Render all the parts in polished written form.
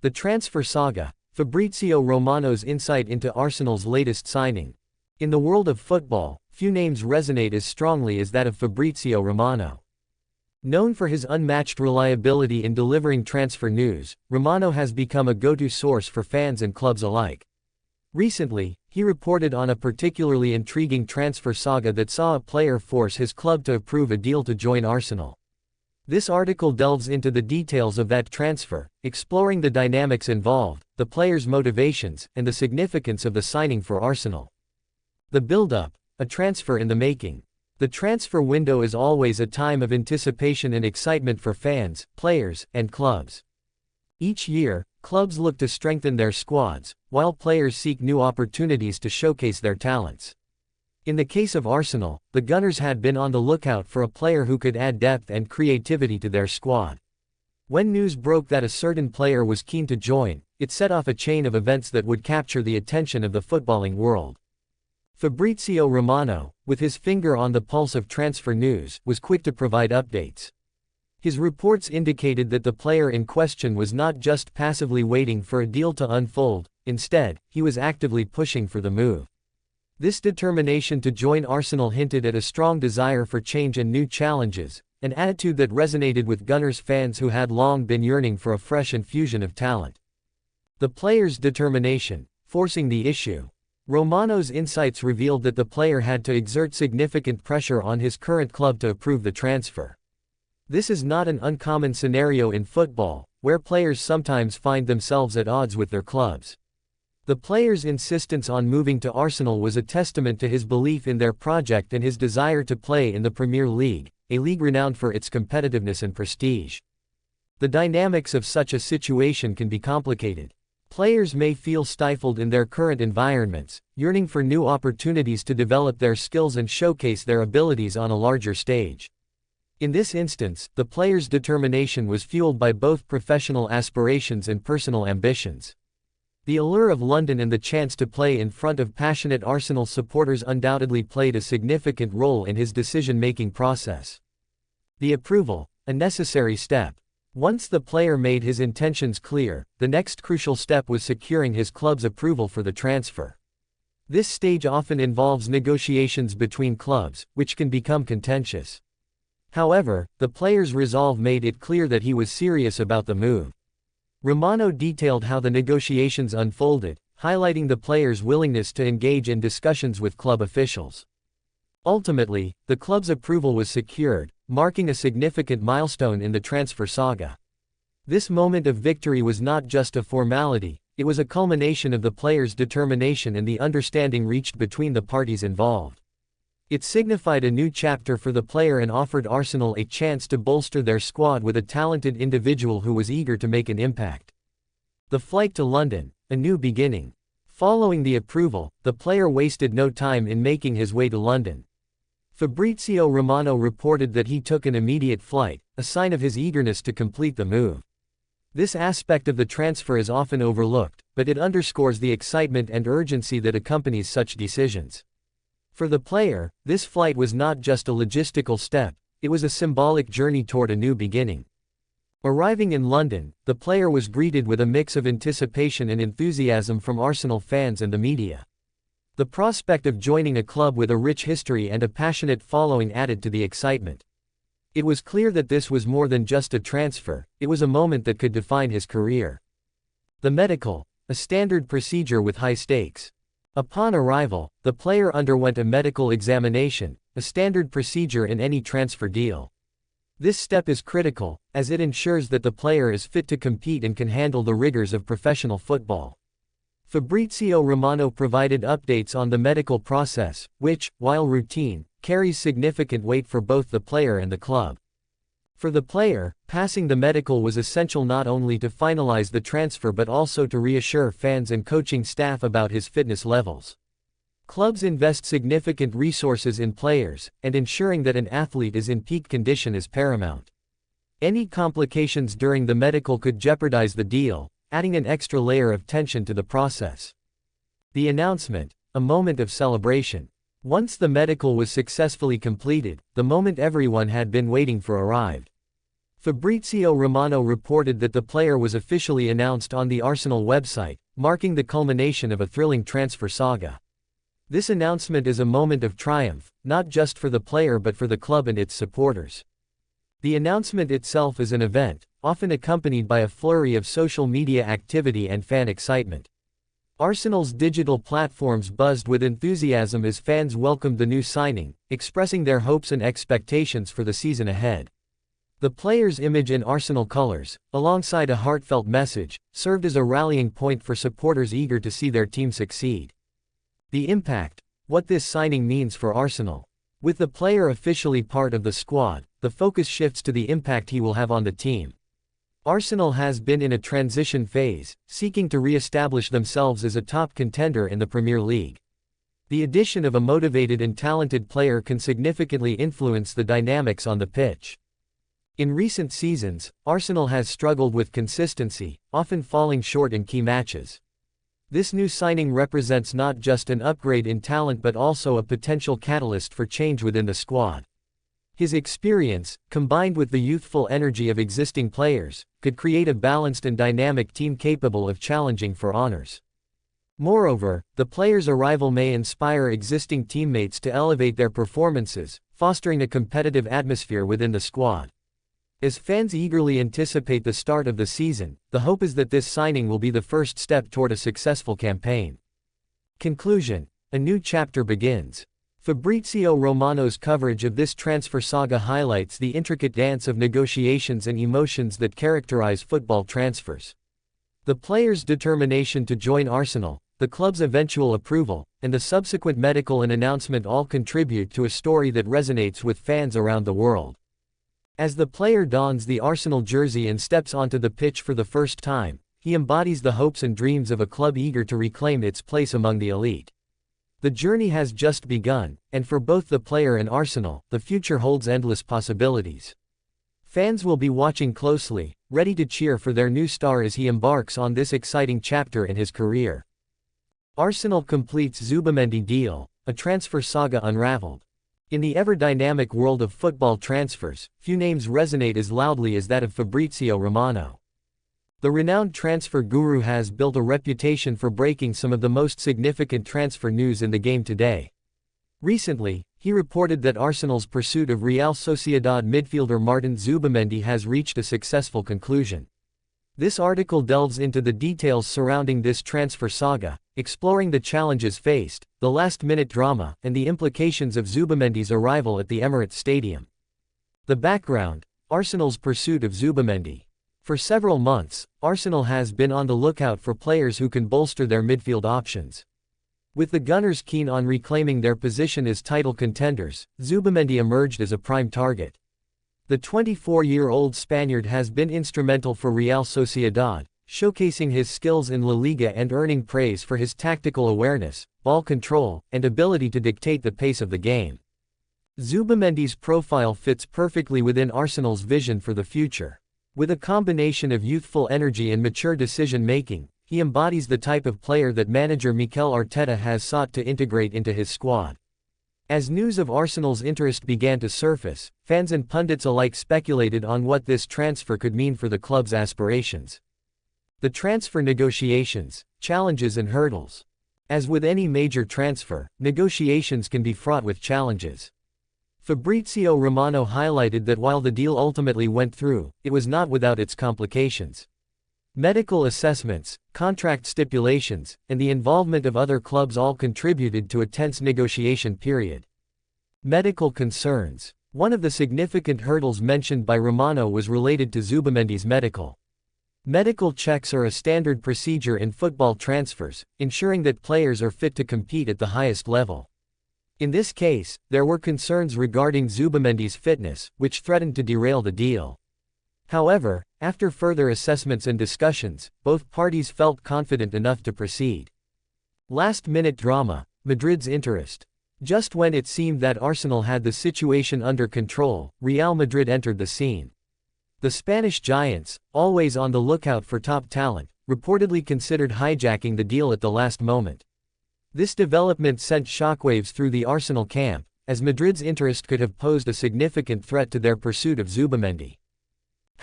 The transfer saga, Fabrizio Romano's insight into Arsenal's latest signing. In the world of football, few names resonate as strongly as that of Fabrizio Romano. Known for his unmatched reliability in delivering transfer news, Romano has become a go-to source for fans and clubs alike. Recently, he reported on a particularly intriguing transfer saga that saw a player force his club to approve a deal to join Arsenal. This article delves into the details of that transfer, exploring the dynamics involved, the player's motivations, and the significance of the signing for Arsenal. The build-up, a transfer in the making. The transfer window is always a time of anticipation and excitement for fans, players, and clubs. Each year, clubs look to strengthen their squads, while players seek new opportunities to showcase their talents. In the case of Arsenal, the Gunners had been on the lookout for a player who could add depth and creativity to their squad. When news broke that a certain player was keen to join, it set off a chain of events that would capture the attention of the footballing world. Fabrizio Romano, with his finger on the pulse of transfer news, was quick to provide updates. His reports indicated that the player in question was not just passively waiting for a deal to unfold, instead, he was actively pushing for the move. This determination to join Arsenal hinted at a strong desire for change and new challenges, an attitude that resonated with Gunners fans who had long been yearning for a fresh infusion of talent. The player's determination, forcing the issue. Romano's insights revealed that the player had to exert significant pressure on his current club to approve the transfer. This is not an uncommon scenario in football, where players sometimes find themselves at odds with their clubs. The player's insistence on moving to Arsenal was a testament to his belief in their project and his desire to play in the Premier League, a league renowned for its competitiveness and prestige. The dynamics of such a situation can be complicated. Players may feel stifled in their current environments, yearning for new opportunities to develop their skills and showcase their abilities on a larger stage. In this instance, the player's determination was fueled by both professional aspirations and personal ambitions. The allure of London and the chance to play in front of passionate Arsenal supporters undoubtedly played a significant role in his decision-making process. The approval, a necessary step. Once the player made his intentions clear, the next crucial step was securing his club's approval for the transfer. This stage often involves negotiations between clubs, which can become contentious. However, the player's resolve made it clear that he was serious about the move. Romano detailed how the negotiations unfolded, highlighting the player's willingness to engage in discussions with club officials. Ultimately, the club's approval was secured, marking a significant milestone in the transfer saga. This moment of victory was not just a formality, it was a culmination of the player's determination and the understanding reached between the parties involved. It signified a new chapter for the player and offered Arsenal a chance to bolster their squad with a talented individual who was eager to make an impact. The flight to London, a new beginning. Following the approval, the player wasted no time in making his way to London. Fabrizio Romano reported that he took an immediate flight, a sign of his eagerness to complete the move. This aspect of the transfer is often overlooked, but it underscores the excitement and urgency that accompanies such decisions. For the player, this flight was not just a logistical step, it was a symbolic journey toward a new beginning. Arriving in London, the player was greeted with a mix of anticipation and enthusiasm from Arsenal fans and the media. The prospect of joining a club with a rich history and a passionate following added to the excitement. It was clear that this was more than just a transfer, it was a moment that could define his career. The medical, a standard procedure with high stakes. Upon arrival, the player underwent a medical examination, a standard procedure in any transfer deal. This step is critical, as it ensures that the player is fit to compete and can handle the rigors of professional football. Fabrizio Romano provided updates on the medical process, which, while routine, carries significant weight for both the player and the club. For the player, passing the medical was essential not only to finalize the transfer but also to reassure fans and coaching staff about his fitness levels. Clubs invest significant resources in players, and ensuring that an athlete is in peak condition is paramount. Any complications during the medical could jeopardize the deal, adding an extra layer of tension to the process. The announcement, a moment of celebration. Once the medical was successfully completed, the moment everyone had been waiting for arrived. Fabrizio Romano reported that the player was officially announced on the Arsenal website, marking the culmination of a thrilling transfer saga. This announcement is a moment of triumph, not just for the player but for the club and its supporters. The announcement itself is an event, often accompanied by a flurry of social media activity and fan excitement. Arsenal's digital platforms buzzed with enthusiasm as fans welcomed the new signing, expressing their hopes and expectations for the season ahead. The player's image in Arsenal colours, alongside a heartfelt message, served as a rallying point for supporters eager to see their team succeed. The impact. What this signing means for Arsenal. With the player officially part of the squad, the focus shifts to the impact he will have on the team. Arsenal has been in a transition phase, seeking to re-establish themselves as a top contender in the Premier League. The addition of a motivated and talented player can significantly influence the dynamics on the pitch. In recent seasons, Arsenal has struggled with consistency, often falling short in key matches. This new signing represents not just an upgrade in talent but also a potential catalyst for change within the squad. His experience, combined with the youthful energy of existing players, could create a balanced and dynamic team capable of challenging for honors. Moreover, the player's arrival may inspire existing teammates to elevate their performances, fostering a competitive atmosphere within the squad. As fans eagerly anticipate the start of the season, the hope is that this signing will be the first step toward a successful campaign. Conclusion. A new chapter begins. Fabrizio Romano's coverage of this transfer saga highlights the intricate dance of negotiations and emotions that characterize football transfers. The player's determination to join Arsenal, the club's eventual approval, and the subsequent medical and announcement all contribute to a story that resonates with fans around the world. As the player dons the Arsenal jersey and steps onto the pitch for the first time, he embodies the hopes and dreams of a club eager to reclaim its place among the elite. The journey has just begun, and for both the player and Arsenal, the future holds endless possibilities. Fans will be watching closely, ready to cheer for their new star as he embarks on this exciting chapter in his career. Arsenal completes Zubimendi deal, a transfer saga unraveled. In the ever-dynamic world of football transfers, few names resonate as loudly as that of Fabrizio Romano. The renowned transfer guru has built a reputation for breaking some of the most significant transfer news in the game today. Recently, he reported that Arsenal's pursuit of Real Sociedad midfielder Martin Zubimendi has reached a successful conclusion. This article delves into the details surrounding this transfer saga, exploring the challenges faced, the last-minute drama, and the implications of Zubimendi's arrival at the Emirates Stadium. The background. Arsenal's pursuit of Zubimendi. For several months, Arsenal has been on the lookout for players who can bolster their midfield options. With the Gunners keen on reclaiming their position as title contenders, Zubimendi emerged as a prime target. The 24-year-old Spaniard has been instrumental for Real Sociedad, showcasing his skills in La Liga and earning praise for his tactical awareness, ball control, and ability to dictate the pace of the game. Zubimendi's profile fits perfectly within Arsenal's vision for the future. With a combination of youthful energy and mature decision-making, he embodies the type of player that manager Mikel Arteta has sought to integrate into his squad. As news of Arsenal's interest began to surface, fans and pundits alike speculated on what this transfer could mean for the club's aspirations. The transfer negotiations, challenges and hurdles. As with any major transfer, negotiations can be fraught with challenges. Fabrizio Romano highlighted that while the deal ultimately went through, it was not without its complications. Medical assessments, contract stipulations, and the involvement of other clubs all contributed to a tense negotiation period. Medical concerns. One of the significant hurdles mentioned by Romano was related to Zubimendi's medical checks are a standard procedure in football transfers, ensuring that players are fit to compete at the highest level. In this case, there were concerns regarding Zubimendi's fitness, which threatened to derail the deal. However, after further assessments and discussions, both parties felt confident enough to proceed. Last-minute drama. Madrid's interest. Just when it seemed that Arsenal had the situation under control, Real Madrid entered the scene. The Spanish giants, always on the lookout for top talent, reportedly considered hijacking the deal at the last moment. This development sent shockwaves through the Arsenal camp, as Madrid's interest could have posed a significant threat to their pursuit of Zubimendi.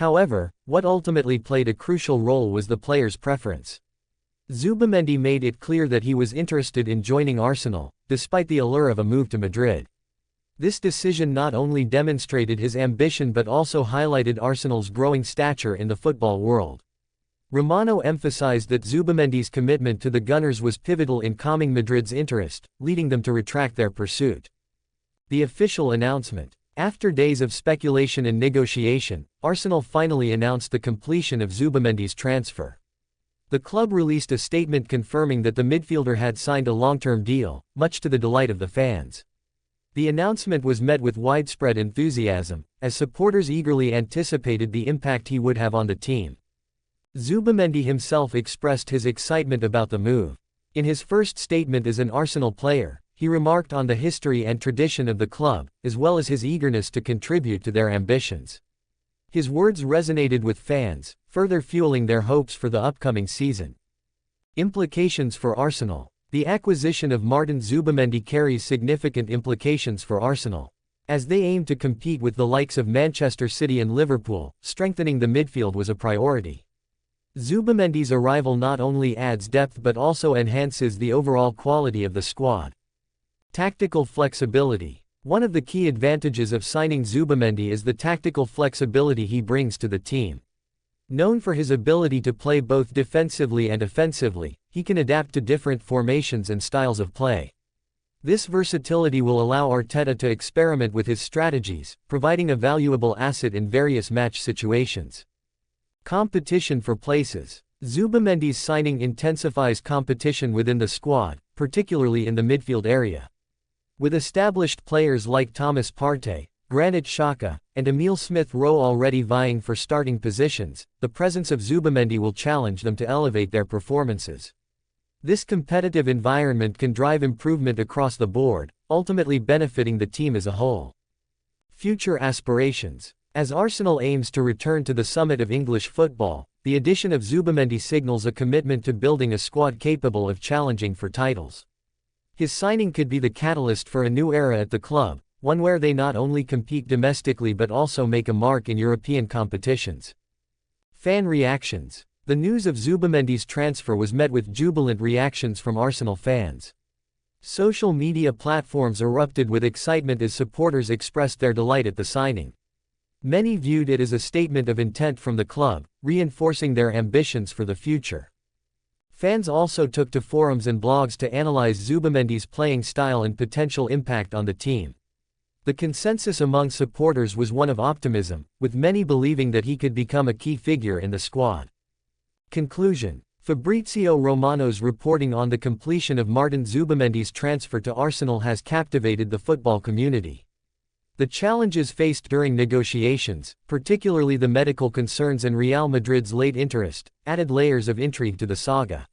However, what ultimately played a crucial role was the player's preference. Zubimendi made it clear that he was interested in joining Arsenal, despite the allure of a move to Madrid. This decision not only demonstrated his ambition but also highlighted Arsenal's growing stature in the football world. Romano emphasized that Zubimendi's commitment to the Gunners was pivotal in calming Madrid's interest, leading them to retract their pursuit. The official announcement. After days of speculation and negotiation, Arsenal finally announced the completion of Zubimendi's transfer. The club released a statement confirming that the midfielder had signed a long-term deal, much to the delight of the fans. The announcement was met with widespread enthusiasm, as supporters eagerly anticipated the impact he would have on the team. Zubimendi himself expressed his excitement about the move. In his first statement as an Arsenal player, he remarked on the history and tradition of the club, as well as his eagerness to contribute to their ambitions. His words resonated with fans, further fueling their hopes for the upcoming season. Implications for Arsenal. The acquisition of Martin Zubimendi carries significant implications for Arsenal. As they aim to compete with the likes of Manchester City and Liverpool, strengthening the midfield was a priority. Zubimendi's arrival not only adds depth but also enhances the overall quality of the squad. Tactical flexibility. One of the key advantages of signing Zubimendi is the tactical flexibility he brings to the team. Known for his ability to play both defensively and offensively, he can adapt to different formations and styles of play. This versatility will allow Arteta to experiment with his strategies, providing a valuable asset in various match situations. Competition for places. Zubimendi's signing intensifies competition within the squad, particularly in the midfield area. With established players like Thomas Partey, Granit Xhaka, and Emile Smith-Rowe already vying for starting positions, the presence of Zubimendi will challenge them to elevate their performances. This competitive environment can drive improvement across the board, ultimately benefiting the team as a whole. Future aspirations. As Arsenal aims to return to the summit of English football, the addition of Zubimendi signals a commitment to building a squad capable of challenging for titles. His signing could be the catalyst for a new era at the club, one where they not only compete domestically but also make a mark in European competitions. Fan reactions. The news of Zubimendi's transfer was met with jubilant reactions from Arsenal fans. Social media platforms erupted with excitement as supporters expressed their delight at the signing. Many viewed it as a statement of intent from the club, reinforcing their ambitions for the future. Fans also took to forums and blogs to analyze Zubimendi's playing style and potential impact on the team. The consensus among supporters was one of optimism, with many believing that he could become a key figure in the squad. Conclusion. Fabrizio Romano's reporting on the completion of Martin Zubimendi's transfer to Arsenal has captivated the football community. The challenges faced during negotiations, particularly the medical concerns and Real Madrid's late interest, added layers of intrigue to the saga.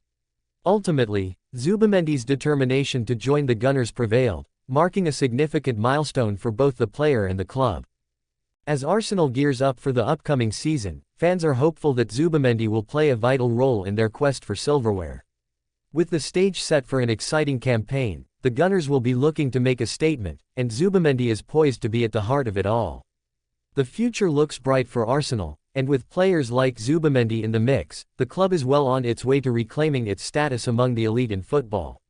Ultimately, Zubimendi's determination to join the Gunners prevailed, marking a significant milestone for both the player and the club. As Arsenal gears up for the upcoming season, fans are hopeful that Zubimendi will play a vital role in their quest for silverware. With the stage set for an exciting campaign, the Gunners will be looking to make a statement, and Zubimendi is poised to be at the heart of it all. The future looks bright for Arsenal, and with players like Zubimendi in the mix, the club is well on its way to reclaiming its status among the elite in football.